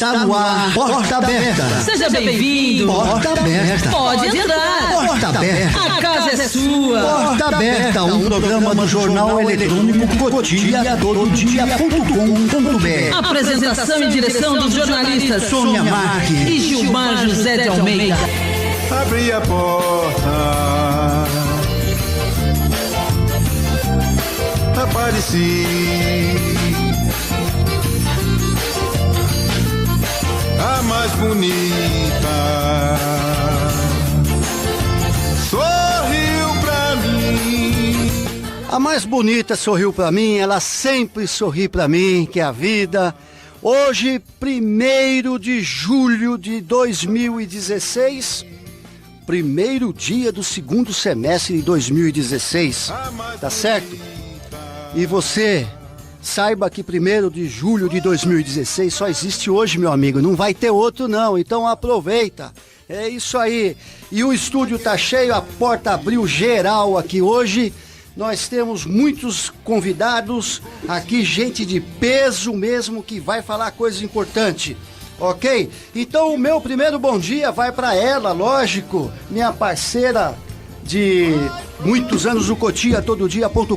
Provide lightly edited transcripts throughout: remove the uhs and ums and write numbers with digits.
Está no ar, porta aberta. Seja bem-vindo. Porta aberta. Pode entrar. Porta aberta. A casa é sua. Porta aberta, um programa do jornal eletrônico cotia.com.br. Apresentação e direção dos jornalistas Sônia Marques e Gilmar José de Almeida. Abri a porta, apareci, a mais bonita sorriu pra mim. A mais bonita sorriu pra mim, ela sempre sorri pra mim, que é a vida. Hoje, 1º de julho de 2016, primeiro dia do segundo semestre de 2016, tá certo? E você, saiba que 1º de julho de 2016 só existe hoje, meu amigo, não vai ter outro não, então aproveita. É isso aí. E o estúdio tá cheio, a porta abriu geral aqui hoje. Nós temos muitos convidados aqui, gente de peso mesmo, que vai falar coisas importantes, ok? Então o meu primeiro bom dia vai para ela, lógico, minha parceira de muitos anos do cotia.com.br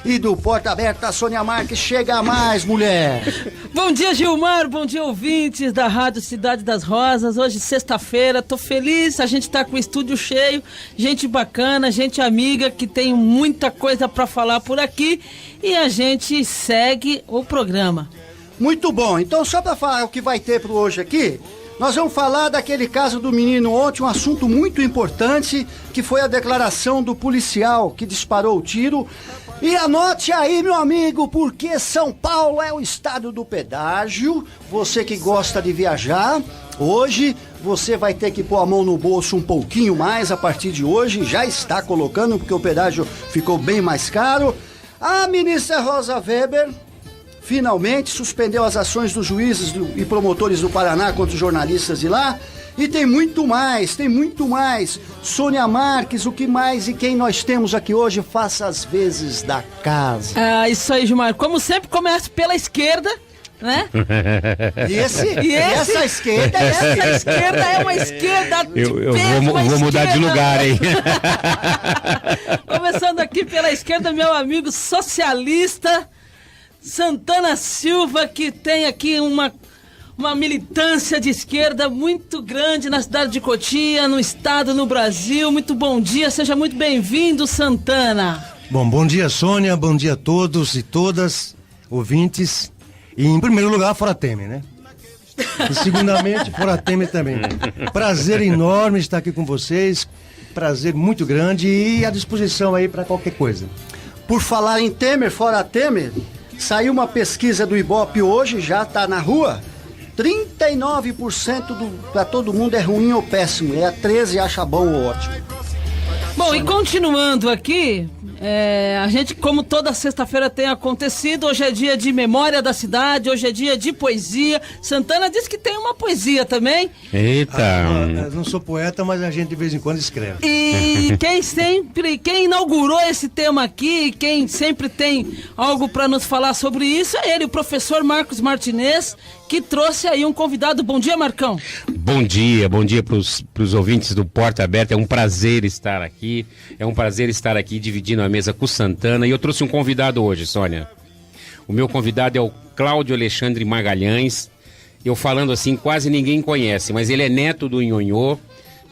e do Porta Aberta, Sônia Marques. Chega mais, mulher! Bom dia, Gilmar, bom dia, ouvintes da Rádio Cidade das Rosas. Hoje, sexta-feira, tô feliz, a gente tá com o estúdio cheio, gente bacana, gente amiga, que tem muita coisa para falar por aqui, e a gente segue o programa. Muito bom, então só para falar o que vai ter para hoje aqui, nós vamos falar daquele caso do menino ontem, um assunto muito importante, que foi a declaração do policial que disparou o tiro. E anote aí, meu amigo, porque São Paulo é o estado do pedágio. Você que gosta de viajar, hoje você vai ter que pôr a mão no bolso um pouquinho mais a partir de hoje. Já está colocando, porque o pedágio ficou bem mais caro. A ministra Rosa Weber finalmente suspendeu as ações dos juízes e promotores do Paraná contra os jornalistas de lá. E tem muito mais, tem muito mais. Sônia Marques, o que mais e quem nós temos aqui hoje? Faça as vezes da casa. Ah, isso aí, Gilmar. Como sempre, começa pela esquerda, né? Essa esquerda é uma esquerda Eu vou mudar de lugar, hein? Começando aqui pela esquerda, meu amigo socialista Santana Silva, que tem aqui uma militância de esquerda muito grande na cidade de Cotia, no estado, no Brasil. Muito bom dia, seja muito bem-vindo, Santana. Bom dia, Sônia, bom dia a todos e todas, ouvintes. E em primeiro lugar, Fora Temer, né? E segundamente, Fora Temer também. Prazer enorme estar aqui com vocês, prazer muito grande e à disposição aí para qualquer coisa. Por falar em Temer, Fora Temer, saiu uma pesquisa do Ibope hoje, já está na rua. 39% para todo mundo é ruim ou péssimo. É a 13% acha bom ou ótimo. Bom, e continuando aqui, a gente, como toda sexta-feira tem acontecido, hoje é dia de memória da cidade, hoje é dia de poesia. Santana disse que tem uma poesia também. Eita! Eu não sou poeta, mas a gente de vez em quando escreve. E quem inaugurou esse tema aqui, quem sempre tem algo para nos falar sobre isso, é ele, o professor Marcos Martinez, que trouxe aí um convidado. Bom dia, Marcão. Bom dia pros ouvintes do Porta Aberta. É um prazer estar aqui. É um prazer estar aqui dividindo a mesa com o Santana. E eu trouxe um convidado hoje, Sônia. O meu convidado é o Cláudio Alexandre Magalhães. Eu falando assim, quase ninguém conhece, mas ele é neto do Nhonhô,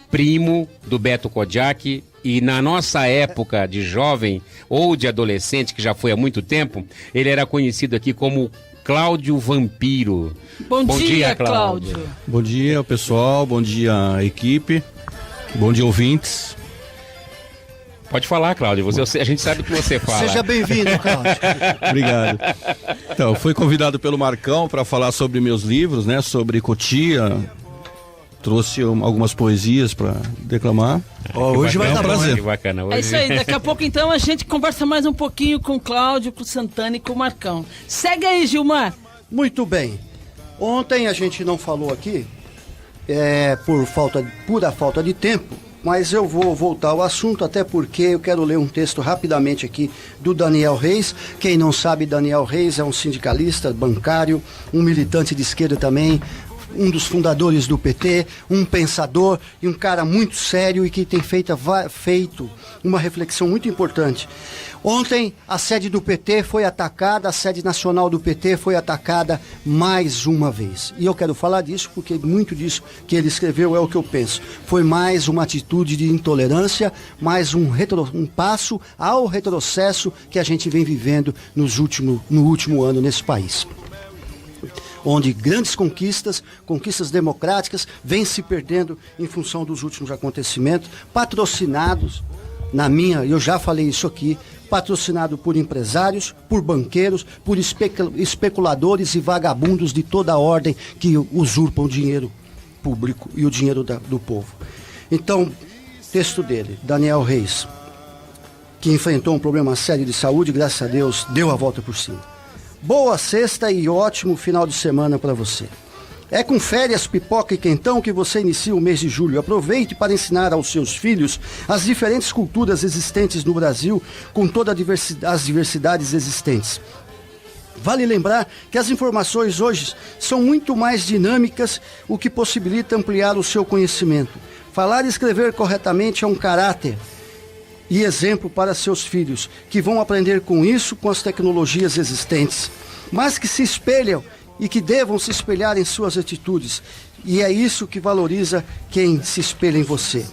primo do Beto Kodiak. E na nossa época de jovem ou de adolescente, que já foi há muito tempo, ele era conhecido aqui como Cláudio Vampiro. Bom dia, Cláudio. Bom dia, pessoal. Bom dia, equipe. Bom dia, ouvintes. Pode falar, Cláudio. A gente sabe o que você fala. Seja bem-vindo, Cláudio. Obrigado. Então, fui convidado pelo Marcão para falar sobre meus livros, né? Sobre Cotia. Trouxe algumas poesias para declamar. Hoje vai dar prazer. Que bacana. Hoje... É isso aí, daqui a pouco então a gente conversa mais um pouquinho com o Cláudio, com o Santana e com o Marcão. Segue aí, Gilmar. Muito bem. Ontem a gente não falou aqui, por pura falta de tempo, mas eu vou voltar ao assunto, até porque eu quero ler um texto rapidamente aqui do Daniel Reis. Quem não sabe, Daniel Reis é um sindicalista, bancário, um militante de esquerda também, um dos fundadores do PT, um pensador e um cara muito sério e que tem feito uma reflexão muito importante. Ontem a sede do PT foi atacada, a sede nacional do PT foi atacada mais uma vez. E eu quero falar disso porque muito disso que ele escreveu é o que eu penso. Foi mais uma atitude de intolerância, mais um passo ao retrocesso que a gente vem vivendo no último ano nesse país, onde grandes conquistas democráticas, vêm se perdendo em função dos últimos acontecimentos, patrocinados, eu já falei isso aqui, patrocinado por empresários, por banqueiros, por especuladores e vagabundos de toda a ordem que usurpam o dinheiro público e o dinheiro do povo. Então, texto dele, Daniel Reis, que enfrentou um problema sério de saúde, graças a Deus, deu a volta por cima. Boa sexta e ótimo final de semana para você. É com férias, pipoca e quentão que você inicia o mês de julho. Aproveite para ensinar aos seus filhos as diferentes culturas existentes no Brasil, com todas as diversidades existentes. Vale lembrar que as informações hoje são muito mais dinâmicas, o que possibilita ampliar o seu conhecimento. Falar e escrever corretamente é um caráter e exemplo para seus filhos, que vão aprender com isso, com as tecnologias existentes, mas que se espelham e que devam se espelhar em suas atitudes. E é isso que valoriza quem se espelha em você.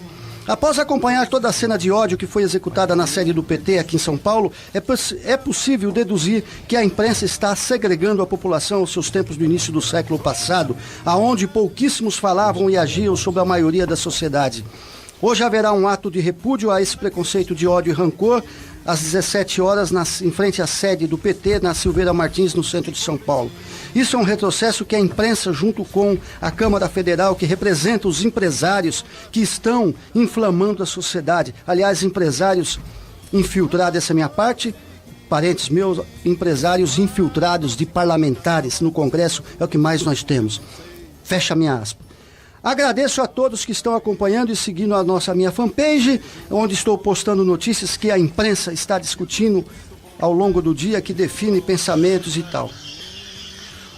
Após acompanhar toda a cena de ódio que foi executada na sede do PT aqui em São Paulo, é possível deduzir que a imprensa está segregando a população aos seus tempos do início do século passado, aonde pouquíssimos falavam e agiam sobre a maioria da sociedade. Hoje haverá um ato de repúdio a esse preconceito de ódio e rancor, às 17 horas, em frente à sede do PT, na Silveira Martins, no centro de São Paulo. Isso é um retrocesso que a imprensa, junto com a Câmara Federal, que representa os empresários que estão inflamando a sociedade. Aliás, empresários infiltrados, essa é a minha parte, parentes meus, empresários infiltrados de parlamentares no Congresso, é o que mais nós temos. Fecha a minha aspa. Agradeço a todos que estão acompanhando e seguindo a minha fanpage, onde estou postando notícias que a imprensa está discutindo ao longo do dia, que define pensamentos e tal.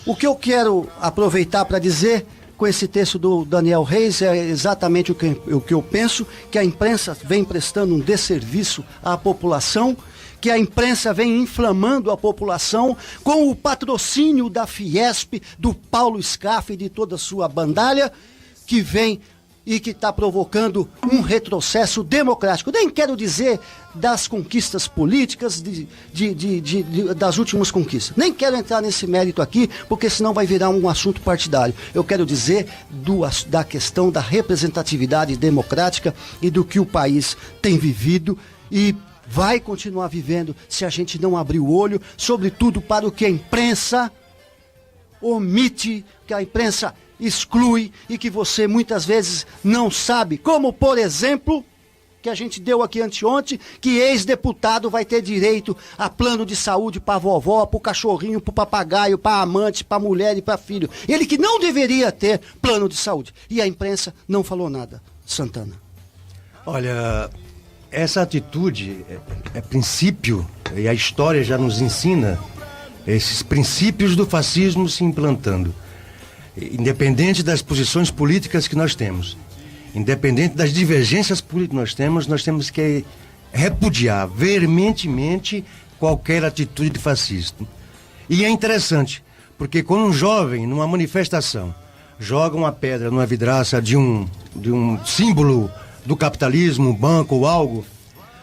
O que eu quero aproveitar para dizer com esse texto do Daniel Reis é exatamente o que eu penso, que a imprensa vem prestando um desserviço à população, que a imprensa vem inflamando a população com o patrocínio da Fiesp, do Paulo Scaff e de toda a sua bandalha, que vem e que está provocando um retrocesso democrático. Nem quero dizer das conquistas políticas, das últimas conquistas. Nem quero entrar nesse mérito aqui, porque senão vai virar um assunto partidário. Eu quero dizer da questão da representatividade democrática e do que o país tem vivido e vai continuar vivendo se a gente não abrir o olho, sobretudo para o que a imprensa omite, que a imprensa exclui e que você muitas vezes não sabe, como por exemplo, que a gente deu aqui anteontem, que ex-deputado vai ter direito a plano de saúde para a vovó, para o cachorrinho, para o papagaio, para a amante, para a mulher e para filho. Ele que não deveria ter plano de saúde. E a imprensa não falou nada. Santana. Olha, essa atitude é princípio, e a história já nos ensina esses princípios do fascismo se implantando. Independente das posições políticas que nós temos, independente das divergências políticas que nós temos que repudiar veementemente qualquer atitude de fascismo. E é interessante, porque quando um jovem, numa manifestação, joga uma pedra numa vidraça de um símbolo do capitalismo, um banco ou algo,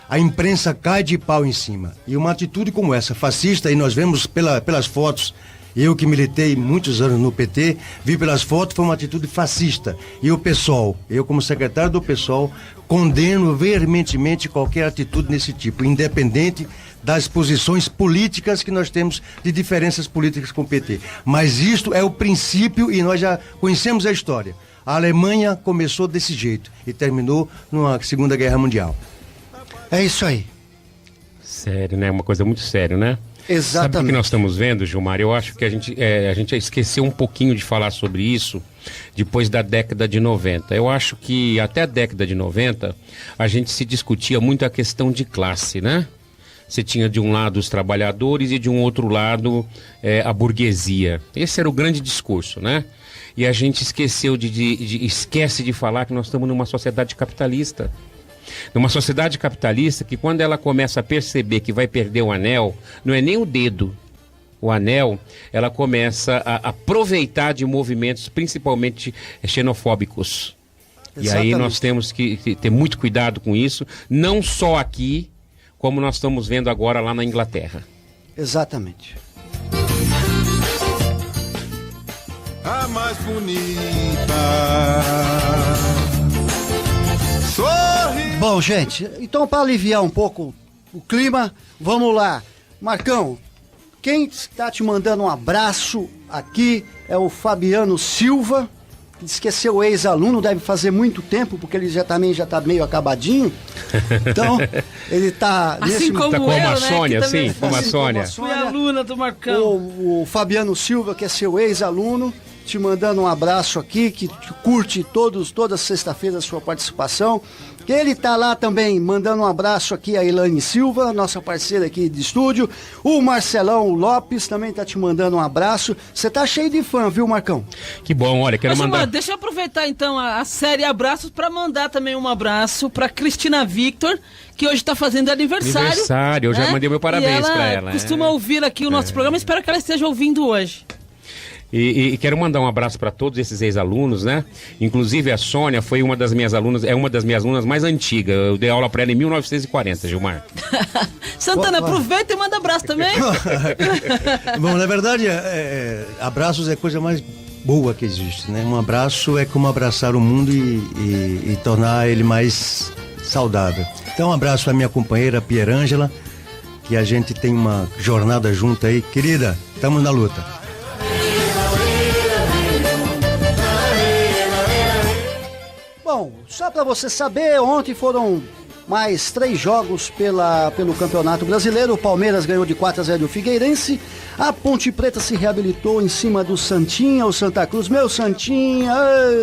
a imprensa cai de pau em cima. E uma atitude como essa, fascista, e nós vemos pelas fotos. Eu que militei muitos anos no PT, vi pelas fotos, foi uma atitude fascista. E o PSOL, eu como secretário do PSOL, condeno veementemente qualquer atitude desse tipo, independente das posições políticas que nós temos de diferenças políticas com o PT. Mas isto é o princípio e nós já conhecemos a história. A Alemanha começou desse jeito e terminou numa Segunda Guerra Mundial. É isso aí. Sério, né? Uma coisa muito séria, né? Sabe o que Exatamente. nós estamos vendo, Gilmar? Eu acho que a gente esqueceu um pouquinho de falar sobre isso depois da década de 90. Eu acho que até a década de 90 a gente se discutia muito a questão de classe, né? Você tinha de um lado os trabalhadores e de um outro lado a burguesia. Esse era o grande discurso, né? E a gente esqueceu esquece de falar que nós estamos numa sociedade capitalista. Numa sociedade capitalista que quando ela começa a perceber que vai perder o anel, não é nem o dedo, o anel, ela começa a aproveitar de movimentos principalmente xenofóbicos. E aí Exatamente. nós temos que ter muito cuidado com isso, não só aqui, como nós estamos vendo agora lá na Inglaterra. Exatamente. A mais bonita. Sorri. Bom, gente, então para aliviar um pouco o clima, vamos lá. Marcão, quem está te mandando um abraço aqui é o Fabiano Silva, que diz que é seu ex-aluno, deve fazer muito tempo, porque ele já está meio acabadinho. Então, ele está... Assim como Tá como eu, a né? Sônia, que também assim, como a Sônia. Fui aluna do Marcão. O Fabiano Silva, que é seu ex-aluno, te mandando um abraço aqui, que curte toda sexta-feira a sua participação. Que ele tá lá também, mandando um abraço aqui a Elaine Silva, nossa parceira aqui de estúdio. O Marcelão Lopes também tá te mandando um abraço. Você tá cheio de fã, viu, Marcão? Que bom, olha, quero Mas, mandar... Gilmar, deixa eu aproveitar então a série Abraços para mandar também um abraço para Cristina Victor, que hoje está fazendo aniversário. Aniversário, eu já mandei meu parabéns e pra ela, costuma ouvir aqui o nosso programa, espero que ela esteja ouvindo hoje. E quero mandar um abraço para todos esses ex-alunos, né? Inclusive a Sônia foi uma das minhas alunas, é uma das minhas alunas mais antigas. Eu dei aula para ela em 1940, Gilmar. Santana, aproveita e manda abraço também. Bom, na verdade, abraços é a coisa mais boa que existe, né? Um abraço é como abraçar o mundo e tornar ele mais saudável. Então, um abraço à minha companheira Pierângela, que a gente tem uma jornada junto aí. Querida, estamos na luta. Bom, só para você saber, ontem foram mais 3 jogos pelo Campeonato Brasileiro. O Palmeiras ganhou de 4-0 do Figueirense. A Ponte Preta se reabilitou em cima do Santinha, o Santa Cruz. Meu Santinha,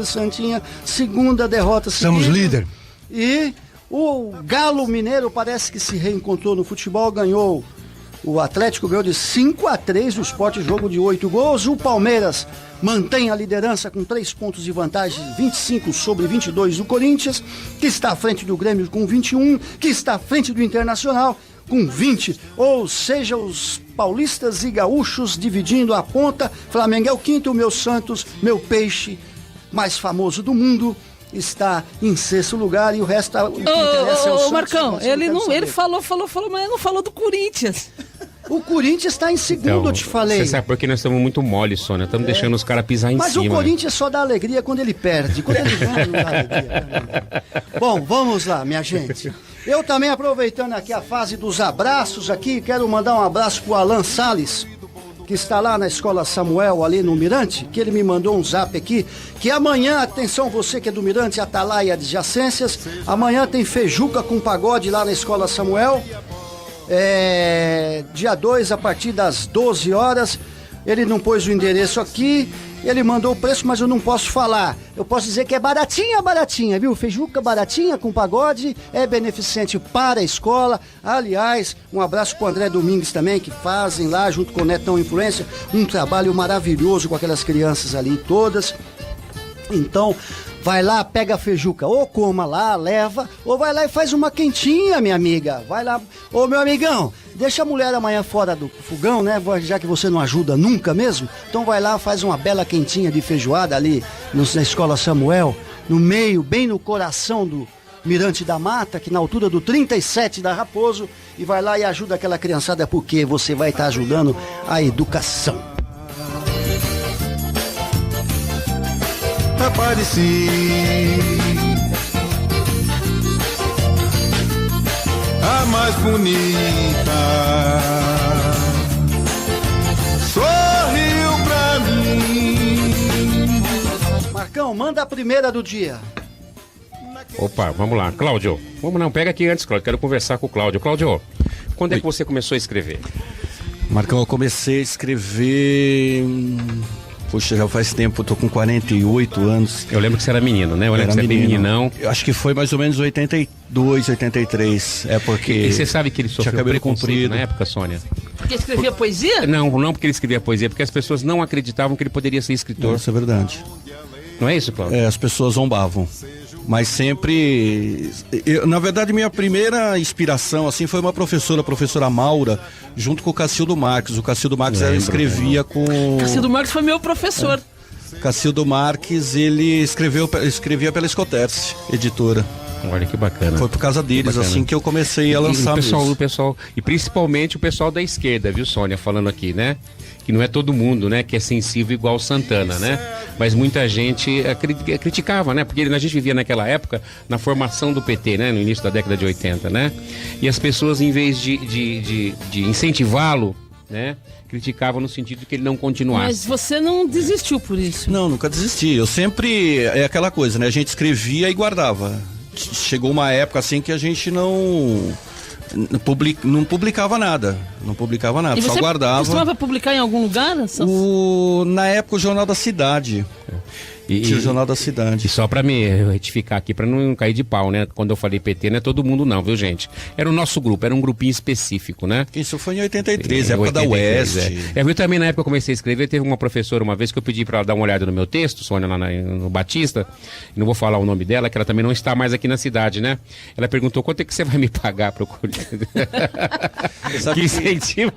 Santinha, segunda derrota seguida. Somos líder. E o Galo Mineiro parece que se reencontrou no futebol, ganhou. O Atlético ganhou de 5-3 do Sport, jogo de 8 gols. O Palmeiras mantém a liderança com 3 pontos de vantagem, 25 sobre 22 do Corinthians, que está à frente do Grêmio com 21, que está à frente do Internacional com 20. Ou seja, os paulistas e gaúchos dividindo a ponta. Flamengo é o quinto, o meu Santos, meu peixe mais famoso do mundo, está em 6º lugar, e o resto, o que interessa é o Santos. Marcão, Essa eu ele quero não, ele saber. falou, mas não falou do Corinthians. O Corinthians está em segundo, eu te falei. Você sabe porque nós estamos muito mole, Sônia. Estamos deixando os caras pisar em Mas cima. o Corinthians só dá alegria quando ele perde. Quando ele ganha, não dá alegria. Bom, vamos lá, minha gente. Eu também, aproveitando aqui a fase dos abraços aqui, quero mandar um abraço pro Alan Salles, que está lá na Escola Samuel, ali no Mirante, que ele me mandou um zap aqui, que amanhã, atenção você que é do Mirante, Atalaia adjacências, amanhã tem feijuca com pagode lá na Escola Samuel, dia 2, a partir das 12 horas, ele não pôs o endereço aqui, ele mandou o preço, mas eu não posso falar. Eu posso dizer que é baratinha, viu? Feijuca baratinha com pagode, é beneficente para a escola. Aliás, um abraço pro André Domingues também, que fazem lá, junto com o Netão Influência, um trabalho maravilhoso com aquelas crianças ali todas. Então, vai lá, pega a feijuca, ou coma lá, leva, ou vai lá e faz uma quentinha, minha amiga. Vai lá, ô meu amigão, deixa a mulher amanhã fora do fogão, né? Já que você não ajuda nunca mesmo. Então vai lá, faz uma bela quentinha de feijoada ali na Escola Samuel, no meio, bem no coração do Mirante da Mata, que na altura do 37 da Raposo, e vai lá e ajuda aquela criançada, porque você vai estar ajudando a educação. Apareci, a mais bonita, sorriu pra mim. Marcão, manda a primeira do dia. Opa, vamos lá. Cláudio, vamos não, pega aqui antes, Cláudio. Quero conversar com o Cláudio. Cláudio, quando é que você começou a escrever? Marcão, eu comecei a escrever... Poxa, já faz tempo, eu tô com 48 anos. Eu lembro que você era menino, né? Eu lembro que você era bem meninão. Eu acho que foi mais ou menos 82, 83. É porque... E você sabe que ele sofreu cabelo preconceito comprido na época, Sônia? Porque escrevia poesia? Não porque ele escrevia poesia, porque as pessoas não acreditavam que ele poderia ser escritor. Isso é verdade. Não é isso, Cláudio? As pessoas zombavam. Mas sempre... na verdade, minha primeira inspiração assim, foi uma professora, a professora Maura, junto com o Cacildo Marques. O Cacildo Marques escrevia com... Cacildo Marques foi meu professor. Cacildo Marques, ele escrevia pela Escoterce, editora. Olha que bacana. Foi por causa deles, assim, que eu comecei a lançar o pessoal, e principalmente o pessoal da esquerda, viu, Sônia, falando aqui, né? Que não é todo mundo, né, que é sensível igual o Santana, né? Mas muita gente criticava, né? Porque a gente vivia naquela época na formação do PT, né? No início da década de 80, né? E as pessoas, em vez de incentivá-lo, né? Criticavam no sentido de que ele não continuasse. Mas você não desistiu por isso? Não, nunca desisti. Eu sempre... É aquela coisa, né? A gente escrevia e guardava. Chegou uma época assim que a gente não publicava nada. Não publicava nada, e só guardava. Você costumava publicar em algum lugar? Na época, o Jornal da Cidade. Tinha o Jornal da Cidade. E só pra me retificar aqui, pra não cair de pau, né? Quando eu falei PT, não é todo mundo não, viu, gente? Era o nosso grupo, era um grupinho específico, né? Isso foi em 83, época da Oeste. Eu também, na época que eu comecei a escrever, teve uma professora uma vez que eu pedi pra ela dar uma olhada no meu texto, Sônia, lá no Batista, não vou falar o nome dela, que ela também não está mais aqui na cidade, né? Ela perguntou, quanto é que você vai me pagar pra eu... Que incentivo!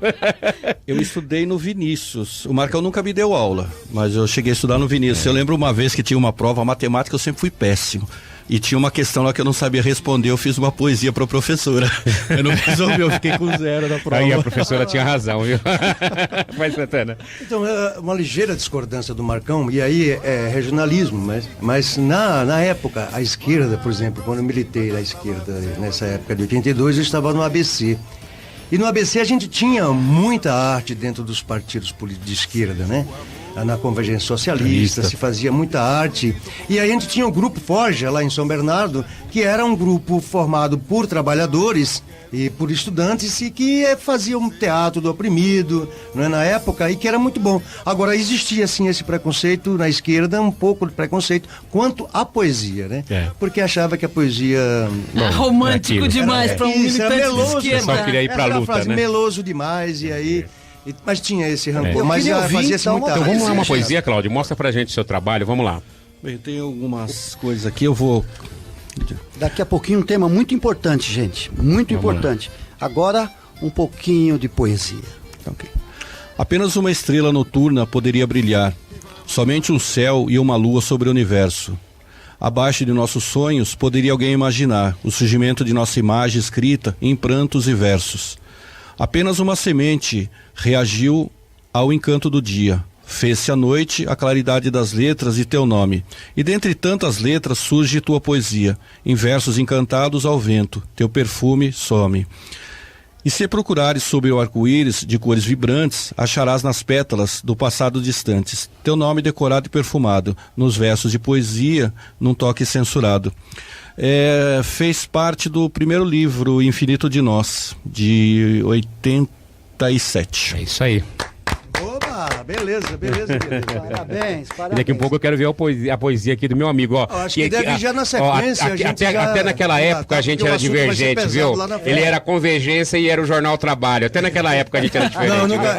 Eu estudei no Vinícius. O Marcão nunca me deu aula, mas eu cheguei a estudar no Vinícius. Eu lembro uma vez que tinha uma prova, a matemática eu sempre fui péssimo. E tinha uma questão lá que eu não sabia responder, eu fiz uma poesia pra professora. Eu não resolvi, eu fiquei com 0 na prova. Aí a professora tinha razão, viu? Vai, Santana. Então, é uma ligeira discordância do Marcão, e aí é regionalismo, mas na época, a esquerda, por exemplo, quando eu militei na esquerda, nessa época de 82, eu estava no ABC. E no ABC a gente tinha muita arte dentro dos partidos políticos de esquerda, né? Na Convergência Socialista, se fazia muita arte. E aí a gente tinha o Grupo Forja, lá em São Bernardo, que era um grupo formado por trabalhadores e por estudantes e que fazia um teatro do oprimido, não é, na época, e que era muito bom. Agora, existia, assim, esse preconceito na esquerda, um pouco de preconceito quanto à poesia, né? Porque achava que a poesia... romântico demais para um militante meloso, de esquerda. Só queria ir pra luta, frase, né? meloso demais, e aí... Mas tinha esse rancor, mas queria ouvir, fazia-se muita Então vamos lá, uma arte. poesia, Cláudio. Mostra pra gente o seu trabalho, vamos lá. Bem, tem algumas coisas aqui, eu vou... Daqui a pouquinho um tema muito importante, gente. Muito importante. Agora, um pouquinho de poesia. Okay. Apenas uma estrela noturna poderia brilhar. Somente um céu e uma lua sobre o universo. Abaixo de nossos sonhos, poderia alguém imaginar o surgimento de nossa imagem escrita em prantos e versos. Apenas uma semente reagiu ao encanto do dia. Fez-se à noite a claridade das letras e teu nome. E dentre tantas letras surge tua poesia, em versos encantados ao vento, teu perfume some. E se procurares sob o arco-íris de cores vibrantes, acharás nas pétalas do passado distantes, teu nome decorado e perfumado, nos versos de poesia, num toque censurado. Fez parte do primeiro livro, Infinito de Nós, de 87. É isso aí. Oba, beleza. Parabéns. E daqui a pouco eu quero ver a poesia aqui do meu amigo, ó. Acho que deve ir já na sequência. Até naquela época a gente era divergente, viu? Ele era Convergência e era o Jornal Trabalho. Até naquela época a gente era diferente. Não, nunca...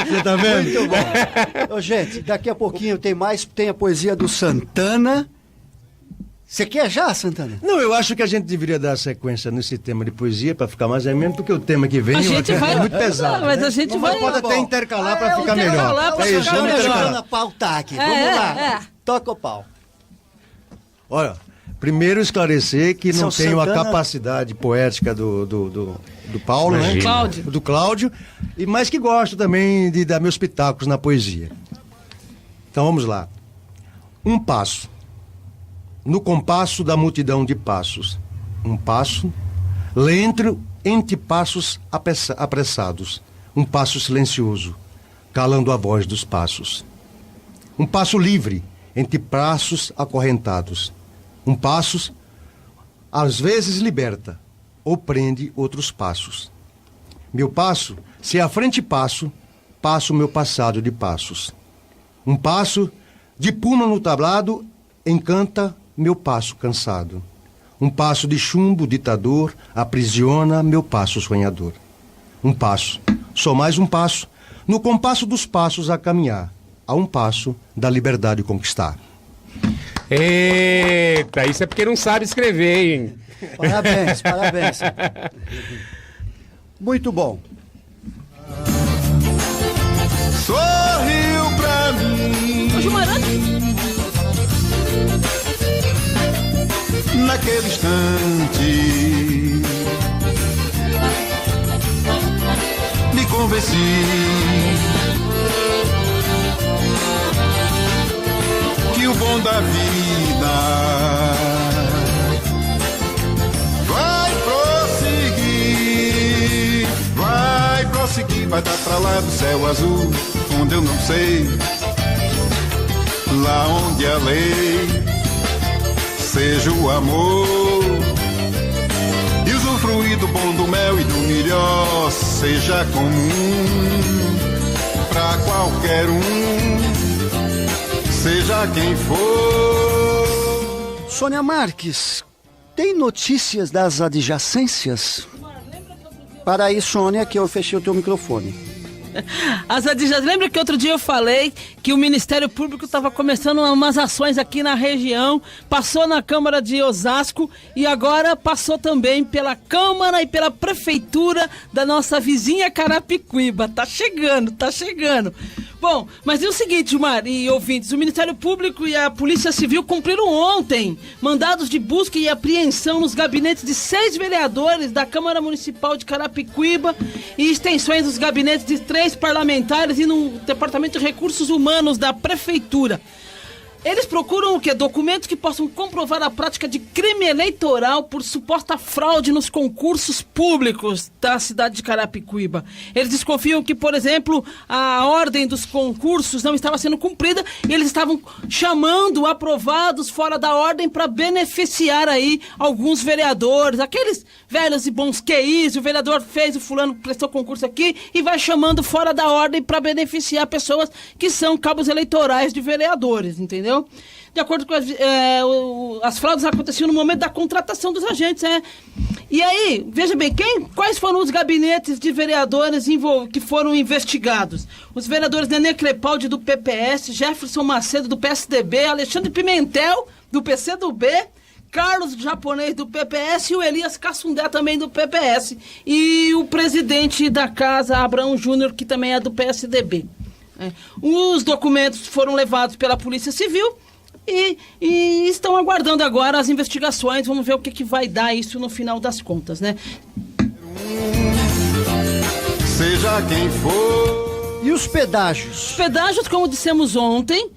Você tá vendo? Muito bom. Ô, gente, daqui a pouquinho tem a poesia do Santana. Você quer já, Santana? Não, eu acho que a gente deveria dar sequência nesse tema de poesia para ficar mais ameno, porque o tema que vem A gente vai... é muito pesado. Mas né? a gente vai... Pode até intercalar para ficar intercalar melhor. pra isso, ficar vamos melhor. intercalar. Pau tá aqui. Vamos lá. Toca o pau. Olha, primeiro esclarecer que não São tenho a Santana- capacidade poética do Paulo, né? Imagina. Cláudio. Do Cláudio, mas que gosto também de dar meus pitacos na poesia. Então vamos lá. Um passo. No compasso da multidão de passos. Um passo lento entre passos apressados. Um passo silencioso, calando a voz dos passos. Um passo livre entre passos acorrentados. Um passo, às vezes, liberta ou prende outros passos. Meu passo, se à frente passo, passo meu passado de passos. Um passo de puma no tablado encanta meu passo cansado. Um passo de chumbo ditador aprisiona meu passo sonhador. Um passo, só mais um passo, no compasso dos passos a caminhar, a um passo da liberdade conquistar. Eita, isso é porque não sabe escrever, hein? Parabéns, parabéns. Muito bom. Sorriu pra mim Ô, Gilmarante, naquele instante. Me convenci que o bom da vida vai prosseguir, vai dar pra lá do céu azul, onde eu não sei, lá onde a lei seja o amor, e usufruir do bom, do mel e do melhor seja comum pra qualquer um, seja quem for. Sônia Marques, tem notícias das adjacências? Para aí, Sônia, que eu fechei o teu microfone. lembra que outro dia eu falei que o Ministério Público estava começando umas ações aqui na região, passou na Câmara de Osasco e agora passou também pela Câmara e pela Prefeitura da nossa vizinha Carapicuíba. Tá chegando, tá chegando. Bom, mas é o seguinte, Gilmar e ouvintes, o Ministério Público e a Polícia Civil cumpriram ontem mandados de busca e apreensão nos gabinetes de 6 vereadores da Câmara Municipal de Carapicuíba e extensões dos gabinetes de 3 parlamentares e no Departamento de Recursos Humanos da Prefeitura. Eles procuram o quê? Documentos que possam comprovar a prática de crime eleitoral por suposta fraude nos concursos públicos da cidade de Carapicuíba. Eles desconfiam que, por exemplo, a ordem dos concursos não estava sendo cumprida e eles estavam chamando aprovados fora da ordem para beneficiar aí alguns vereadores, aqueles velhos e bons QIs, o vereador fez, o fulano prestou concurso aqui e vai chamando fora da ordem para beneficiar pessoas que são cabos eleitorais de vereadores, entendeu? De acordo com as fraudes aconteciam no momento da contratação dos agentes, E aí, veja bem, quais foram os gabinetes de vereadores que foram investigados? Os vereadores Nenê Crepaldi, do PPS, Jefferson Macedo, do PSDB, Alexandre Pimentel, do PCdoB, Carlos Japonês, do PPS, e o Elias Cassundé, também do PPS. E o presidente da casa, Abraão Júnior, que também é do PSDB. Os documentos foram levados pela Polícia Civil e estão aguardando agora as investigações. Vamos ver o que vai dar isso no final das contas, né? Seja quem for. E os pedágios? Os pedágios, como dissemos ontem,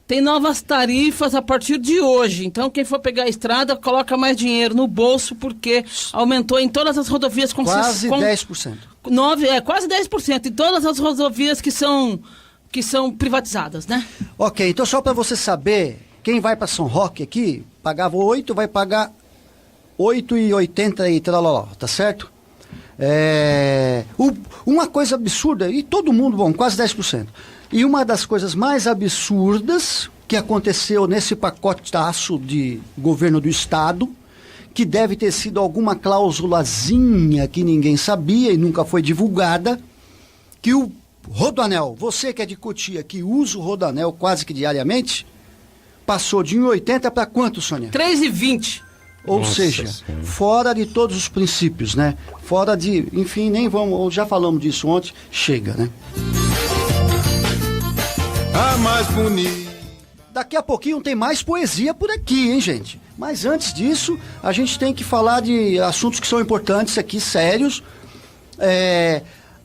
tem novas tarifas a partir de hoje. Então, quem for pegar a estrada, coloca mais dinheiro no bolso, porque aumentou em todas as rodovias... Quase 10%. Quase 10%. Em todas as rodovias que são privatizadas, né? Ok, então só para você saber, quem vai para São Roque aqui, pagava 8, vai pagar 8,80 e tralaló, tá certo? Uma coisa absurda, e todo mundo, bom, quase 10%. E uma das coisas mais absurdas que aconteceu nesse pacotaço de governo do Estado, que deve ter sido alguma cláusulazinha que ninguém sabia e nunca foi divulgada, que o Rodoanel, você que é de Cotia, que usa o Rodoanel quase que diariamente, passou de 1,80 para quanto, Sônia? 3,20. Ou Nossa seja, Senhora. fora de todos os princípios, né? Fora de, enfim, nem vamos, já falamos disso ontem, chega, né? A mais bonita. Daqui a pouquinho tem mais poesia por aqui, hein, gente? Mas antes disso, a gente tem que falar de assuntos que são importantes aqui, sérios.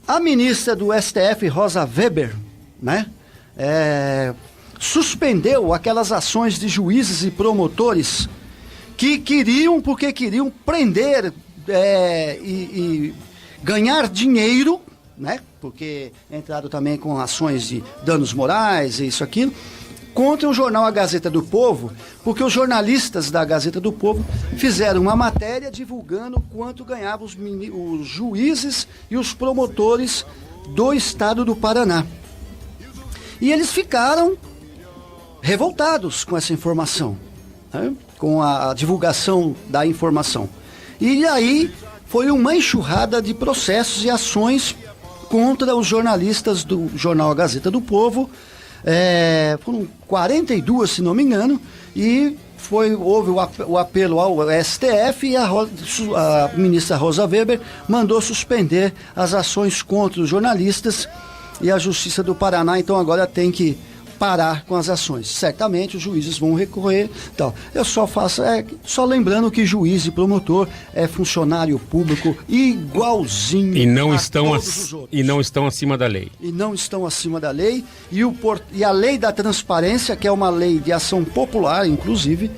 A ministra do STF, Rosa Weber, né? Suspendeu aquelas ações de juízes e promotores que queriam prender e ganhar dinheiro, né? Porque entraram também com ações de danos morais e isso, aquilo, contra o jornal A Gazeta do Povo, porque os jornalistas da Gazeta do Povo fizeram uma matéria divulgando quanto ganhavam os juízes e os promotores do estado do Paraná. E eles ficaram revoltados com essa informação, né? Com a divulgação da informação. E aí foi uma enxurrada de processos e ações contra os jornalistas do jornal A Gazeta do Povo. Foram 42, se não me engano, e houve o apelo ao STF e a ministra Rosa Weber mandou suspender as ações contra os jornalistas, e a Justiça do Paraná então agora tem que parar com as ações. Certamente os juízes vão recorrer. Então, eu só lembrando que juiz e promotor é funcionário público igualzinho E não a estão todos os outros. e não estão acima da lei. E não estão acima da lei. E a lei da transparência, que é uma lei de ação popular, inclusive,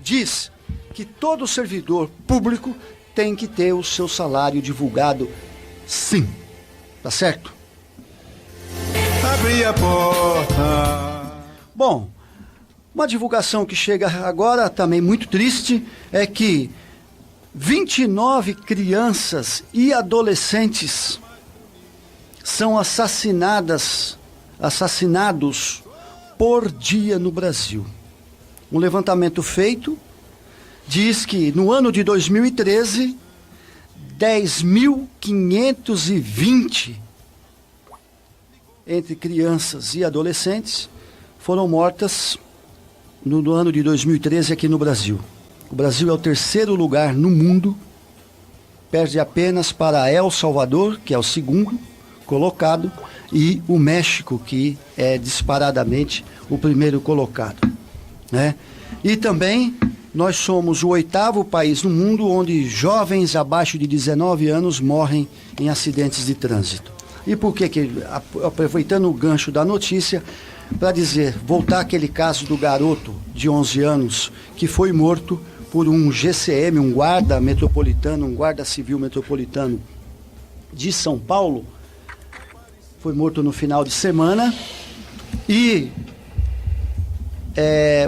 diz que todo servidor público tem que ter o seu salário divulgado, sim. Tá certo? Abri a porta. Bom, uma divulgação que chega agora, também muito triste, é que 29 crianças e adolescentes são assassinados por dia no Brasil. Um levantamento feito diz que no ano de 2013, 10.520 entre crianças e adolescentes foram mortas no ano de 2013 aqui no Brasil. O Brasil é o terceiro lugar no mundo, perde apenas para El Salvador, que é o segundo colocado, e o México, que é disparadamente o primeiro colocado, né? E também nós somos o 8º país no mundo onde jovens abaixo de 19 anos morrem em acidentes de trânsito. E por que, aproveitando o gancho da notícia, para voltar aquele caso do garoto de 11 anos que foi morto por um GCM, um guarda metropolitano, um guarda civil metropolitano de São Paulo, foi morto no final de semana, e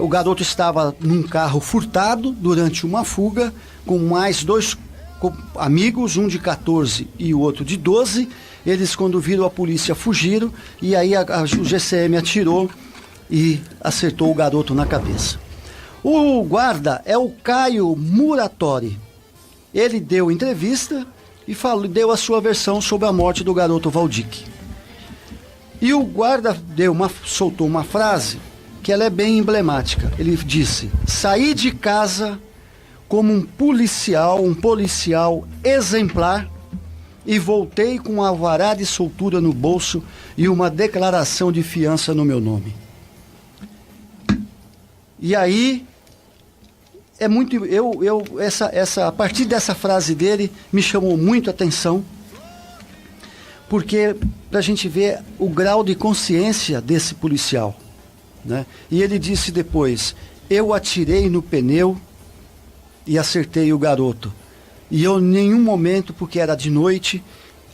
o garoto estava num carro furtado durante uma fuga com mais 2 amigos, um de 14 e o outro de 12. Eles, quando viram a polícia, fugiram, e aí o GCM atirou e acertou o garoto na cabeça. O guarda é o Caio Muratori. Ele deu entrevista e deu a sua versão sobre a morte do garoto Valdic. E o guarda soltou uma frase que ela é bem emblemática. Ele disse: saí de casa como um policial exemplar, e voltei com um alvará de soltura no bolso e uma declaração de fiança no meu nome. E aí, a partir dessa frase dele, me chamou muito a atenção, porque para a gente ver o grau de consciência desse policial, né? E ele disse depois: eu atirei no pneu e acertei o garoto. E eu, em nenhum momento, porque era de noite,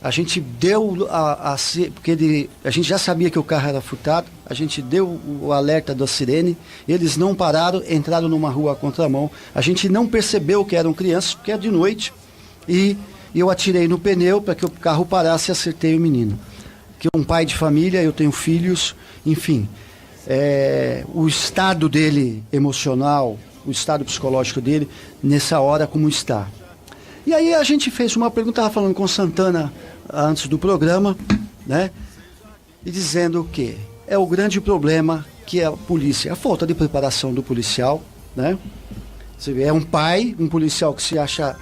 a gente deu porque a gente já sabia que o carro era furtado, a gente deu o alerta da sirene, eles não pararam, entraram numa rua à contramão, a gente não percebeu que eram crianças, porque era de noite, e eu atirei no pneu para que o carro parasse e acertei o menino. Que é um pai de família, eu tenho filhos, enfim, o estado dele emocional, o estado psicológico dele, nessa hora, como está. E aí a gente fez uma pergunta, estava falando com Santana antes do programa, né? E dizendo que é o grande problema que é a polícia, a falta de preparação do policial, né? Você vê, é um pai, um policial que se acha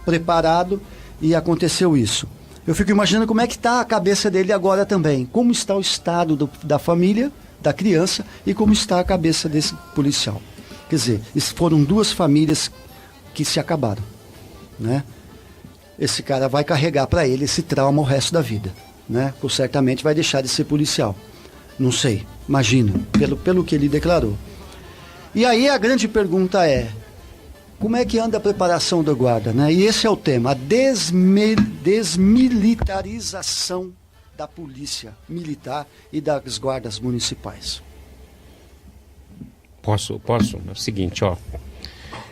preparado, e aconteceu isso. Eu fico imaginando como é que está a cabeça dele agora também, como está o estado da família, da criança, e como está a cabeça desse policial. Quer dizer, foram 2 famílias que se acabaram, né? Esse cara vai carregar para ele esse trauma o resto da vida, né? Ou certamente vai deixar de ser policial. Não sei, imagino, pelo que ele declarou. E aí a grande pergunta é: como é que anda a preparação da guarda, né? E esse é o tema, a desmilitarização da polícia militar e das guardas municipais. Posso? É o seguinte, ó.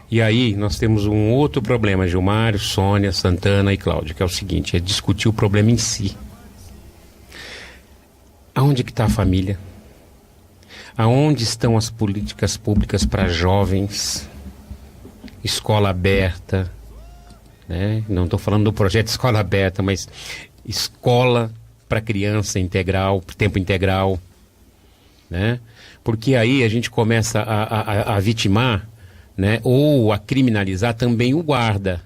E aí nós temos um outro problema, Gilmário, Sônia, Santana e Cláudio, que é o seguinte, é discutir o problema em si. Aonde que está a família? Aonde estão as políticas públicas para jovens? Escola aberta, né? Não estou falando do projeto Escola Aberta, mas escola para criança integral, tempo integral, né? Porque aí a gente começa a vitimar, né? Ou a criminalizar também o guarda,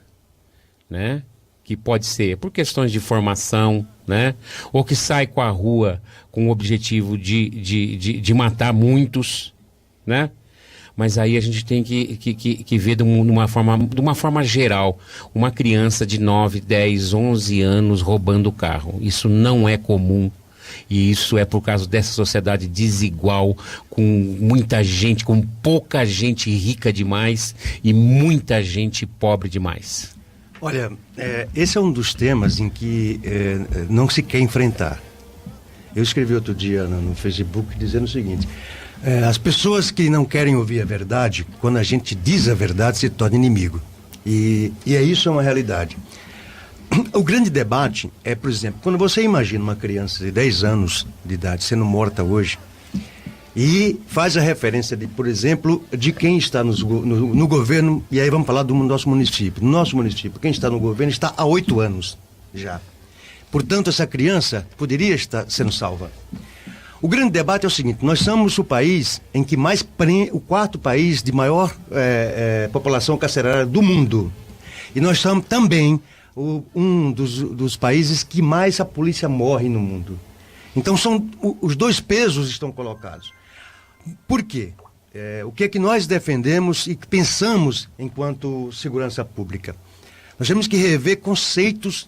né? Que pode ser por questões de formação, né? Ou que sai com a rua com o objetivo de matar muitos, né? Mas aí a gente tem que ver de uma forma geral, uma criança de 9, 10, 11 anos roubando o carro. Isso não é comum. E isso é por causa dessa sociedade desigual, com muita gente, com pouca gente rica demais e muita gente pobre demais. Olha, esse é um dos temas em que não se quer enfrentar. Eu escrevi outro dia no Facebook dizendo o seguinte: as pessoas que não querem ouvir a verdade, quando a gente diz a verdade, se torna inimigo. E isso é uma realidade. O grande debate é, por exemplo, quando você imagina uma criança de 10 anos de idade sendo morta hoje e faz a referência, por exemplo, de quem está no governo, e aí vamos falar do nosso município. No nosso município, quem está no governo está há 8 anos já. Portanto, essa criança poderia estar sendo salva. O grande debate é o seguinte: nós somos o país em que o quarto país de maior população carcerária do mundo. E nós somos também um dos países que mais a polícia morre no mundo. Então os dois pesos estão colocados. Por quê? O que é que nós defendemos e pensamos enquanto segurança pública? Nós temos que rever conceitos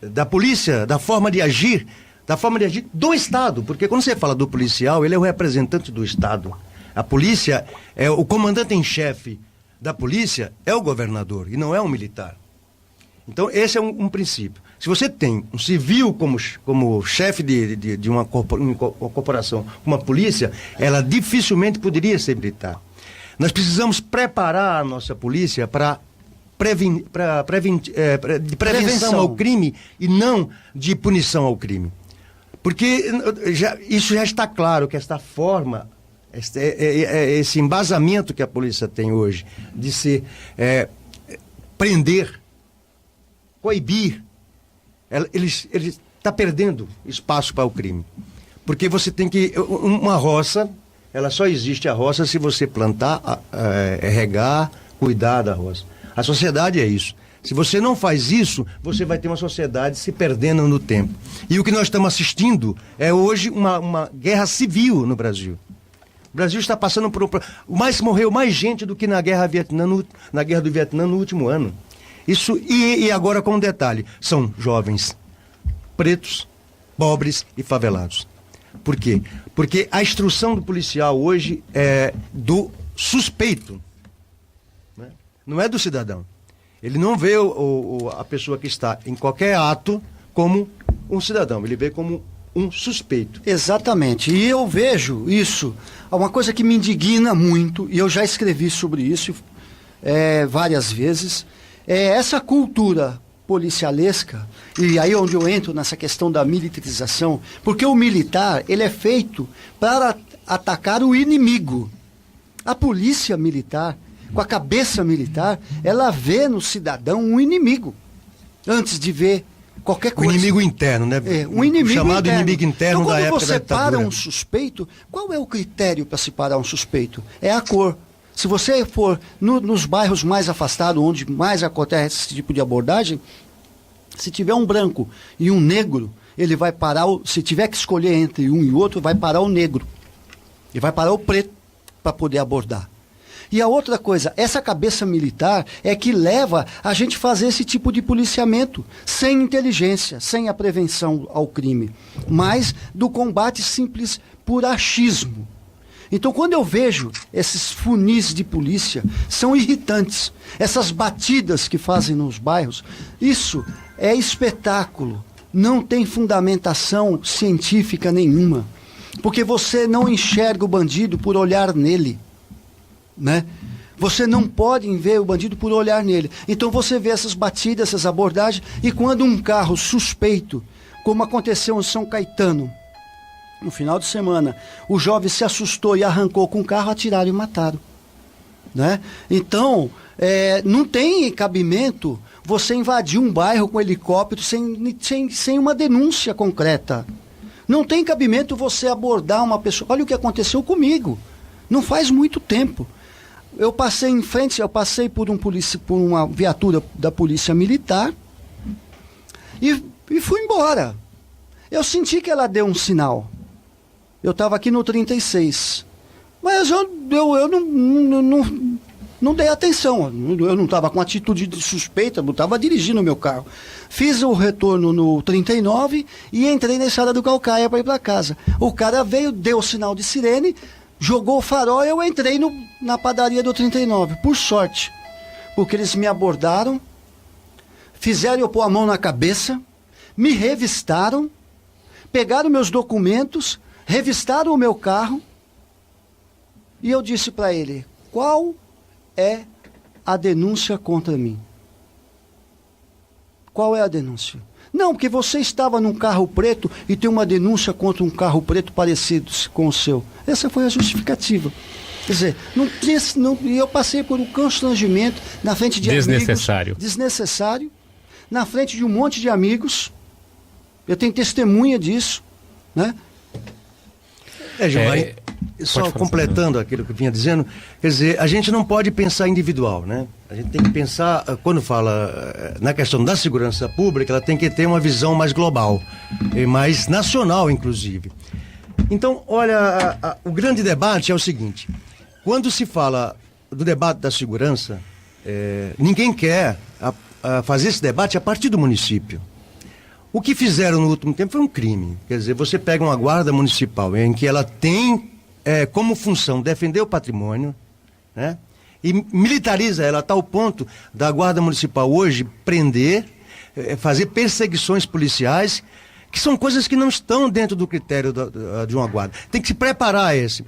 da polícia, da forma de agir do Estado, porque quando você fala do policial, ele é o representante do Estado. A polícia, o comandante em chefe da polícia é o governador e não é um militar. Então esse é um princípio. Se você tem um civil como chefe de uma corporação, uma polícia, ela dificilmente poderia ser militar. Nós precisamos preparar a nossa polícia para prevenção ao crime e não de punição ao crime. Porque isso já está claro, que esta forma, esse embasamento que a polícia tem hoje de se prender, coibir, ele está perdendo espaço para o crime. Porque você tem que... Uma roça, ela só existe a roça se você plantar, regar, cuidar da roça. A sociedade é isso. Se você não faz isso, você vai ter uma sociedade se perdendo no tempo. E o que nós estamos assistindo é hoje uma guerra civil no Brasil. O Brasil está passando morreu mais gente do que na guerra do Vietnã no último ano. Isso, e agora com um detalhe, são jovens pretos, pobres e favelados. Por quê? Porque a instrução do policial hoje é do suspeito, né? Não é do cidadão. Ele não vê a pessoa que está em qualquer ato como um cidadão, ele vê como um suspeito. Exatamente, e eu vejo isso, uma coisa que me indigna muito, e eu já escrevi sobre isso várias vezes, é essa cultura policialesca, e aí onde eu entro nessa questão da militarização, porque o militar, ele é feito para atacar o inimigo. A polícia militar, com a cabeça militar, ela vê no cidadão um inimigo, antes de ver qualquer coisa. O inimigo interno, né? Um inimigo chamado interno. Inimigo interno então, da época da ditadura. Quando você para um suspeito, qual é o critério para se parar um suspeito? É a cor. Se você for nos bairros mais afastados, onde mais acontece esse tipo de abordagem, se tiver um branco e um negro, ele vai parar, se tiver que escolher entre um e outro, vai parar o negro. E vai parar o preto para poder abordar. E a outra coisa, essa cabeça militar é que leva a gente a fazer esse tipo de policiamento, sem inteligência, sem a prevenção ao crime, mas do combate simples por achismo. Então, quando eu vejo esses funis de polícia, são irritantes. Essas batidas que fazem nos bairros, isso é espetáculo. Não tem fundamentação científica nenhuma. Porque você não enxerga o bandido por olhar nele, né? Você não pode ver o bandido por olhar nele. Então você vê essas batidas, essas abordagens, e quando um carro suspeito, como aconteceu em São Caetano, no final de semana, o jovem se assustou e arrancou com o carro, atiraram e mataram, né? Então, não tem cabimento você invadir um bairro com helicóptero sem uma denúncia concreta. Não tem cabimento você abordar uma pessoa. Olha o que aconteceu comigo, não faz muito tempo. Eu passei por uma viatura da polícia militar e fui embora. Eu senti que ela deu um sinal. Eu estava aqui no 36, mas eu não dei atenção. Eu não estava com atitude de suspeita, eu estava dirigindo o meu carro. Fiz o retorno no 39 e entrei na estrada do Caucaia para ir para casa. O cara veio, deu o sinal de sirene, jogou o farol e eu entrei na padaria do 39. Por sorte, porque eles me abordaram, fizeram eu pôr a mão na cabeça, me revistaram, pegaram meus documentos, revistaram o meu carro e eu disse para ele: qual é a denúncia contra mim? Qual é a denúncia? Não, porque você estava num carro preto e tem uma denúncia contra um carro preto parecido com o seu. Essa foi a justificativa. Quer dizer, eu passei por um constrangimento na frente de desnecessário. Desnecessário, na frente de um monte de amigos. Eu tenho testemunha disso, né? Gilmar, só completando aquilo que eu vinha dizendo, quer dizer, a gente não pode pensar individual, né? A gente tem que pensar, quando fala na questão da segurança pública, ela tem que ter uma visão mais global, e mais nacional, inclusive. Então, olha, o grande debate é o seguinte: quando se fala do debate da segurança, ninguém quer fazer esse debate a partir do município. O que fizeram no último tempo foi um crime. Quer dizer, você pega uma guarda municipal em que ela tem como função defender o patrimônio, né? E militariza ela a tal ponto da guarda municipal hoje prender, fazer perseguições policiais, que são coisas que não estão dentro do critério de uma guarda. Tem que se preparar a esse.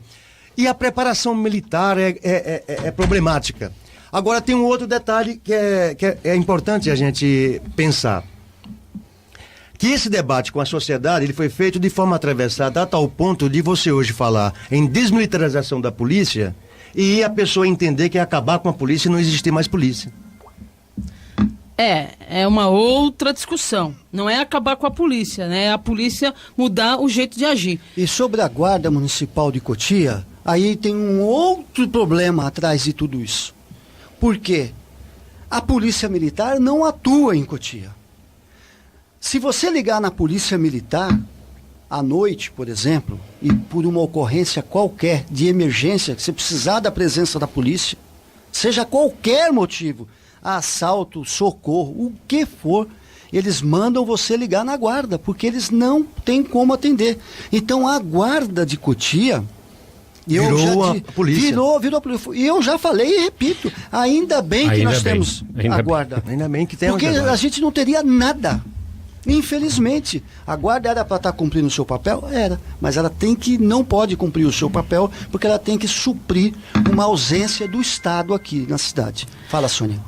E a preparação militar é problemática. Agora tem um outro detalhe que é importante a gente pensar. Que esse debate com a sociedade ele foi feito de forma atravessada a tal ponto de você hoje falar em desmilitarização da polícia e a pessoa entender que é acabar com a polícia e não existir mais polícia. É uma outra discussão. Não é acabar com a polícia, né? É a polícia mudar o jeito de agir. E sobre a Guarda Municipal de Cotia, aí tem um outro problema atrás de tudo isso. Por quê? A Polícia Militar não atua em Cotia. Se você ligar na Polícia Militar, à noite, por exemplo, e por uma ocorrência qualquer de emergência, que você precisar da presença da polícia, seja qualquer motivo, assalto, socorro, o que for, eles mandam você ligar na guarda, porque eles não têm como atender. Então a guarda de Cotia... Virou a polícia. Virou a polícia. E eu já falei e repito, ainda bem que nós temos a guarda. Ainda bem que temos. Porque a gente não teria nada. Infelizmente, a guarda era para estar cumprindo o seu papel? Era, mas ela não pode cumprir o seu papel, porque ela tem que suprir uma ausência do Estado aqui na cidade. Fala, Sônia.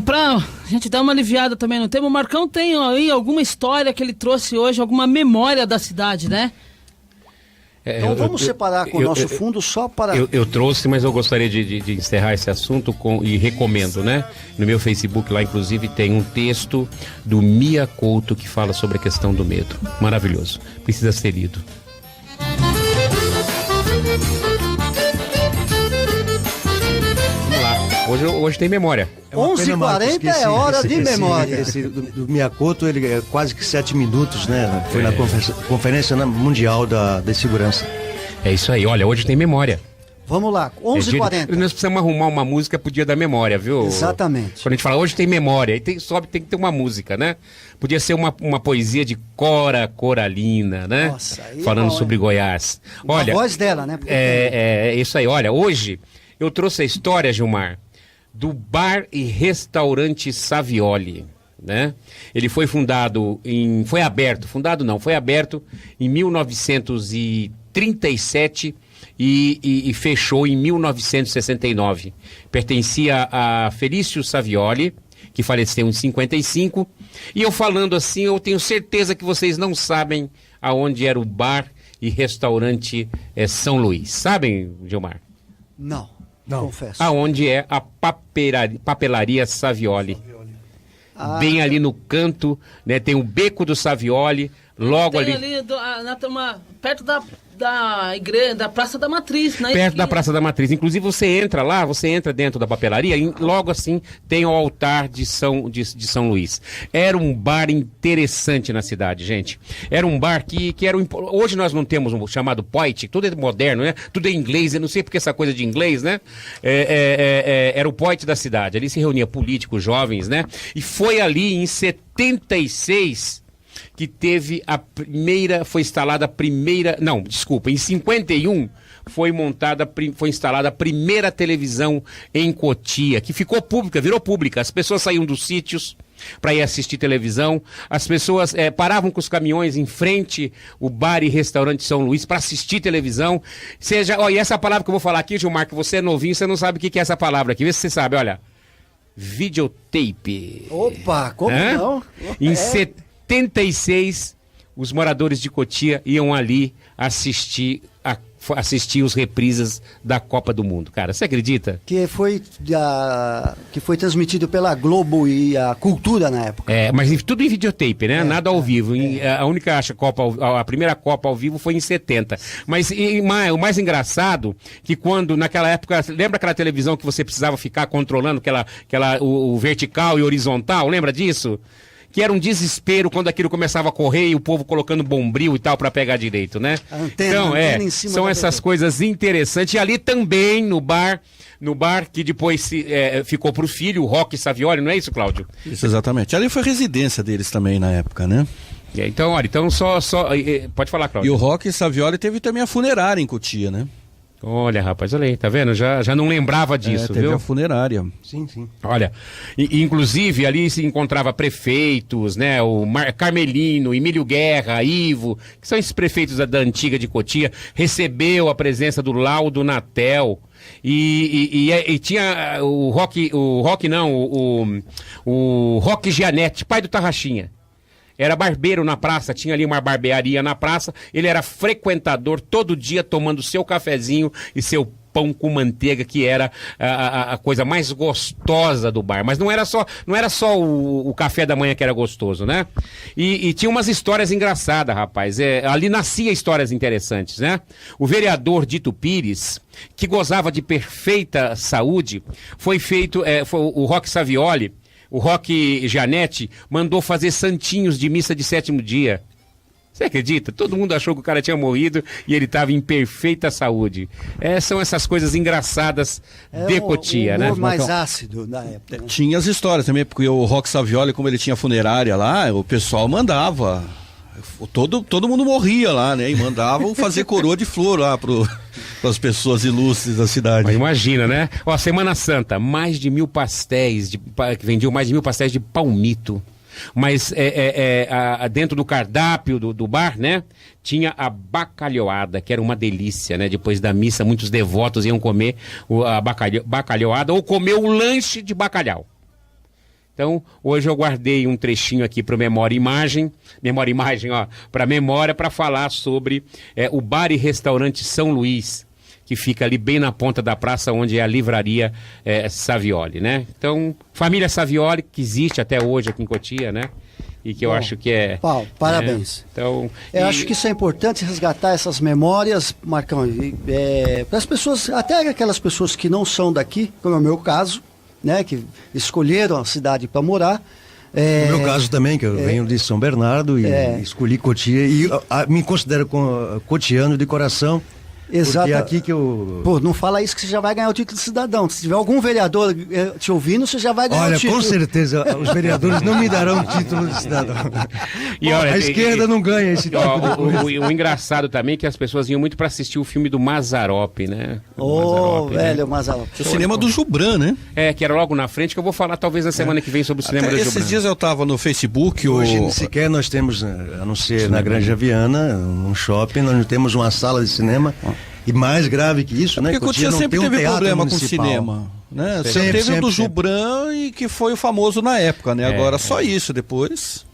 Pra gente dar uma aliviada também no tema, o Marcão tem aí alguma história que ele trouxe hoje, alguma memória da cidade, né? Então vamos separar com o nosso fundo só para... Eu trouxe, mas eu gostaria de encerrar esse assunto e recomendo, né? No meu Facebook lá, inclusive, tem um texto do Mia Couto que fala sobre a questão do medo. Maravilhoso. Precisa ser lido. Vamos lá. Hoje tem memória. 11h40 é hora de memória. Esse do Mia Couto, ele é quase que 7 minutos, né? Foi na Conferência Mundial da Segurança. É isso aí. Olha, hoje tem memória. Vamos lá, 11h40. Nós precisamos arrumar uma música pro dia da memória, viu? Exatamente. Quando a gente fala hoje tem memória, aí tem que ter uma música, né? Podia ser uma poesia de Cora Coralina, né? Nossa, aí falando sobre Goiás. Olha, a voz dela, né? É isso aí. Olha, hoje eu trouxe a história, Gilmar, do Bar e Restaurante Savioli. né? Ele foi fundado foi aberto em 1937 e fechou em 1969. Pertencia a Felício Savioli, que faleceu em 55. E eu falando assim, eu tenho certeza que vocês não sabem aonde era o bar e restaurante São Luís. Sabem, Gilmar? Não, confesso. Aonde é a papelaria Savioli. Bem ali no canto, né? Tem o Beco do Savioli, logo ali perto da igreja, da Praça da Matriz, né? Perto da Praça da Matriz. Inclusive você entra dentro da papelaria e logo assim tem o altar de São Luís. Era um bar interessante na cidade, gente. Era um bar que era... Hoje nós não temos um chamado Poit, tudo é moderno, né? Tudo é inglês, eu não sei porque essa coisa de inglês, né? Era o Poit da cidade. Ali se reunia políticos, jovens, né? E foi ali em 76... que teve foi instalada a primeira... Não, desculpa, em 51 foi instalada a primeira televisão em Cotia, que ficou pública, virou pública. As pessoas saíam dos sítios para ir assistir televisão, as pessoas paravam com os caminhões em frente o bar e restaurante São Luís para assistir televisão. E essa palavra que eu vou falar aqui, Gilmar, que você é novinho, você não sabe o que é essa palavra aqui. Vê se você sabe, olha. Videotape. Opa, como não? Em 76, os moradores de Cotia iam ali assistir os reprises da Copa do Mundo. Cara, você acredita? Que foi transmitido pela Globo e a Cultura na época. Mas tudo em videotape, né? Nada ao vivo. A primeira Copa ao vivo foi em 70. Mas o mais engraçado, que quando, naquela época, lembra aquela televisão que você precisava ficar controlando o vertical e horizontal? Lembra disso? Que era um desespero quando aquilo começava a correr e o povo colocando bombril e tal para pegar direito, né? Então, antena em cima são essas coisas interessantes. E ali também, no bar que depois ficou pro filho, o Roque Savioli, não é isso, Cláudio? Isso, exatamente. Ali foi residência deles também na época, né? Então, olha, pode falar, Cláudio. E o Roque Savioli teve também a funerária em Cotia, né? Olha, rapaz, olha aí, tá vendo? Já não lembrava disso, teve viu? a funerária. Sim. Olha, inclusive ali se encontrava prefeitos, né? O Carmelino, Emílio Guerra, Ivo, que são esses prefeitos da antiga de Cotia, recebeu a presença do Laudo Natel. E tinha o Roque Gianetti, pai do Tarraxinha. Era barbeiro na praça, tinha ali uma barbearia na praça. Ele era frequentador todo dia, tomando seu cafezinho e seu pão com manteiga, que era a coisa mais gostosa do bar. Mas não era só o café da manhã que era gostoso, né? E tinha umas histórias engraçadas, rapaz. Ali nascia histórias interessantes, né? O vereador Dito Pires, que gozava de perfeita saúde, foi o Roque Savioli. O Roque Gianetti mandou fazer santinhos de missa de 7º dia. Você acredita? Todo mundo achou que o cara tinha morrido e ele estava em perfeita saúde. São essas coisas engraçadas de Cotia, né? Mais ácido na época. Né? Tinha as histórias também, porque o Roque Savioli, como ele tinha funerária lá, o pessoal mandava. Todo mundo morria lá, né? E mandavam fazer coroa de flor lá para as pessoas ilustres da cidade. Mas imagina, né? Semana Santa, mais de 1.000 pastéis, vendiam mais de 1.000 pastéis de palmito. Mas dentro do cardápio do bar, né? Tinha a bacalhoada, que era uma delícia, né? Depois da missa, muitos devotos iam comer a bacalhoada ou comer o lanche de bacalhau. Então, hoje eu guardei um trechinho aqui para Memória e Imagem, para memória, para falar sobre o bar e restaurante São Luís, que fica ali bem na ponta da praça, onde é a livraria Savioli, né? Então, família Savioli, que existe até hoje aqui em Cotia, né? E que eu acho que Paulo, parabéns. Então, eu acho que isso é importante, resgatar essas memórias, Marcão, para as pessoas, até aquelas pessoas que não são daqui, como é o meu caso, né, que escolheram a cidade para morar. No meu caso também, que eu venho de São Bernardo e escolhi Cotia e me considero cotiano de coração, Exato. Porque aqui que eu... Pô, não fala isso que você já vai ganhar o título de cidadão. Se tiver algum vereador te ouvindo, você já vai ganhar Olha, o título. com certeza, os vereadores não me darão o título de cidadão. E olha, A esquerda não ganha esse título. O engraçado também é que as pessoas iam muito para assistir o filme do Mazzaropi, né? Ô, velho, Mazzaropi. O cinema do Jubran, né? É, que era logo na frente, que eu vou falar talvez na semana que vem sobre o cinema Até do esses Jubran. dias eu tava no Facebook, Hoje sequer nós temos, a não ser na Granja Viana, num shopping, nós não temos uma sala de cinema. E mais grave que isso, né? Porque Cotia não sempre tem um teve teatro problema com municipal. cinema. Né? Sempre, Sempre teve o sempre, do sempre. Jubran e que foi o famoso na época, né? Agora só isso, depois...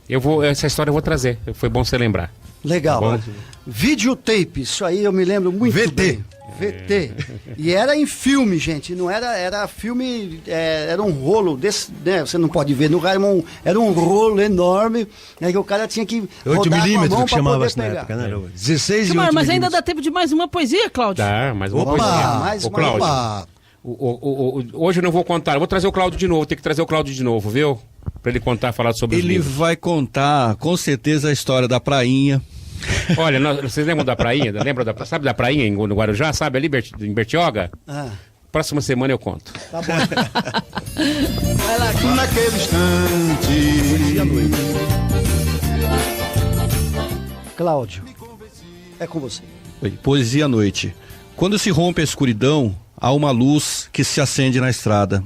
Essa história eu vou trazer. Foi bom você lembrar. Legal. Bom. Videotape, isso aí eu me lembro muito VT. bem. VT. E era em filme, gente. Não era filme, era um rolo desse, né? Você não pode ver no rádio, era um rolo enorme, né? Que o cara tinha que 8 rodar com a milímetros mão que pra poder chamava-se na pegar. época, né? 16 e 8 Mas ainda milímetros. dá tempo de mais uma poesia, Cláudio? Tá, mas uma Opa, poesia. mais Ô, uma. Cláudio, Opa! hoje eu não vou contar. Eu vou trazer o Cláudio de novo. Vou ter que trazer o Cláudio de novo, viu? Pra ele contar, falar sobre os Ele livros. vai contar, com certeza, a história da prainha. Olha, vocês lembram da prainha? Sabe da prainha no Guarujá? Sabe ali em Bertioga? Ah, Próxima semana eu conto. tá bom. Vai lá, Cláudio. Naquele instante. Cláudio, é com você. Oi, Poesia à noite. Quando se rompe a escuridão, há uma luz que se acende na estrada.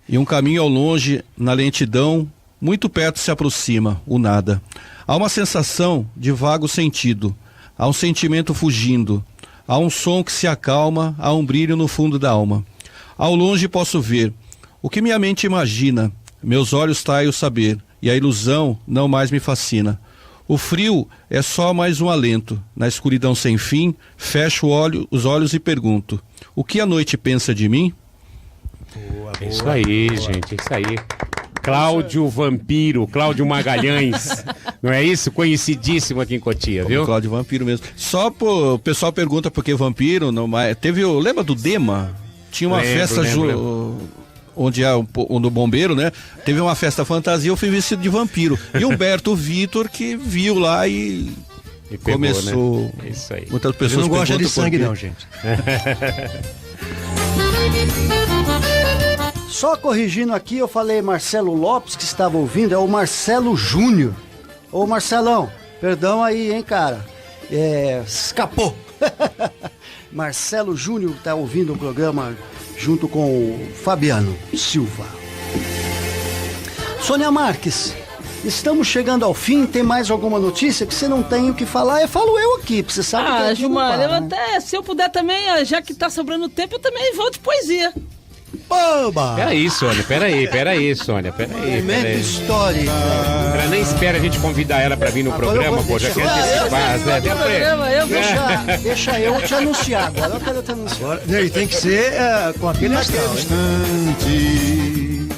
E um caminho ao longe, na lentidão, muito perto se aproxima, o nada. Há uma sensação de vago sentido, há um sentimento fugindo, há um som que se acalma, há um brilho no fundo da alma. Ao longe posso ver o que minha mente imagina, meus olhos traem o saber, e a ilusão não mais me fascina. O frio é só mais um alento, na escuridão sem fim, fecho os olhos e pergunto, o que a noite pensa de mim? É isso aí, gente, é isso aí. Cláudio Vampiro, Cláudio Magalhães, não é isso? Conhecidíssimo aqui em Cotia, viu? O Cláudio Vampiro mesmo. O pessoal pergunta por que vampiro, não, mas lembra do Dema? Tinha uma festa onde é no bombeiro, né? Teve uma festa fantasia, eu fui vestido de vampiro. E Humberto Vitor que viu lá e pegou, começou. né? É isso aí. Muitas Ele pessoas não gosta de perguntam por sangue quê. não, gente. Só corrigindo aqui, eu falei Marcelo Lopes, que estava ouvindo, é o Marcelo Júnior. Ô Marcelão, perdão aí, hein, cara. Escapou. Marcelo Júnior está ouvindo o programa junto com o Fabiano Silva. Sônia Marques, estamos chegando ao fim. Tem mais alguma notícia que você não tem o que falar? Eu falo eu aqui, porque você sabe que aqui não Gilmar, para, eu né? até, se eu puder também, já que tá sobrando tempo, eu também vou de poesia. Oba! Peraí, Sônia, Sônia, Momento histórico. Ela nem espera a gente convidar ela pra vir no Agora eu programa, vou pô, já deixar. quer antecipar, Zé. No programa, eu vou Deixa eu te anunciar agora. Eu quero te anunciar. Agora, e tem que ser com aquele astral, hein? Instante.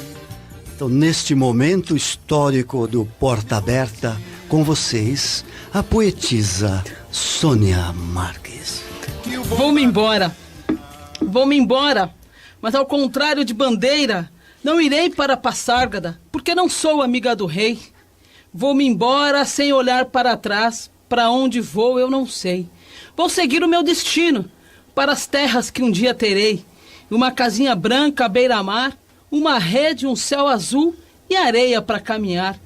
Então, neste momento histórico do Porta Aberta, com vocês, a poetisa Sônia Marques. Vou-me embora. Vou-me embora. Mas ao contrário de Bandeira, não irei para Passárgada, porque não sou amiga do rei. Vou-me embora sem olhar para trás, para onde vou eu não sei. Vou seguir o meu destino, para as terras que um dia terei. Uma casinha branca à beira-mar, uma rede, um céu azul e areia para caminhar.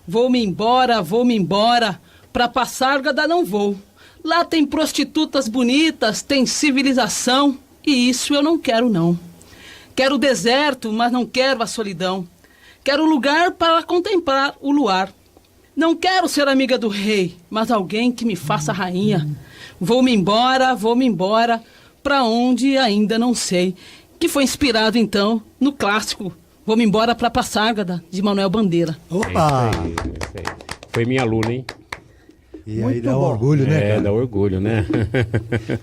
Vou-me embora, para Passárgada não vou. Lá tem prostitutas bonitas, tem civilização, e isso eu não quero não. Quero o deserto, mas não quero a solidão. Quero lugar para contemplar o luar. Não quero ser amiga do rei, mas alguém que me faça rainha. Vou-me embora, para onde ainda não sei. Que foi inspirado, então, no clássico Vou-me embora para Passárgada, de Manuel Bandeira. Opa! É isso aí. Foi minha aluna, hein? E aí Muito dá um bom. orgulho, né, É, cara? dá orgulho, né?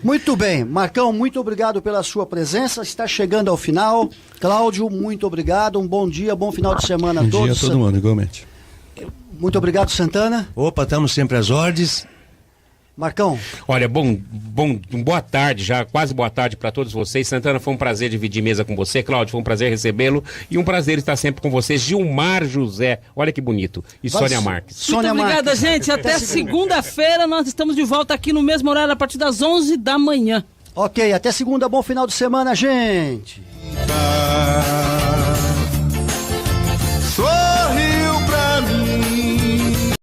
Muito bem, Marcão, muito obrigado pela sua presença. Está chegando ao final. Cláudio, muito obrigado. Um bom dia, bom final de semana a Bom dia todos. a todo mundo, igualmente. Muito obrigado, Santana. Opa, estamos sempre às ordens. Marcão. Olha, boa tarde já, quase boa tarde para todos vocês. Santana, foi um prazer dividir mesa com você. Cláudio, foi um prazer recebê-lo. E um prazer estar sempre com vocês. Gilmar José, olha que bonito. E Sônia Marques. Muito obrigada, gente. Até segunda-feira nós estamos de volta aqui no mesmo horário, a partir das 11 da manhã. Ok, até segunda. Bom final de semana, gente.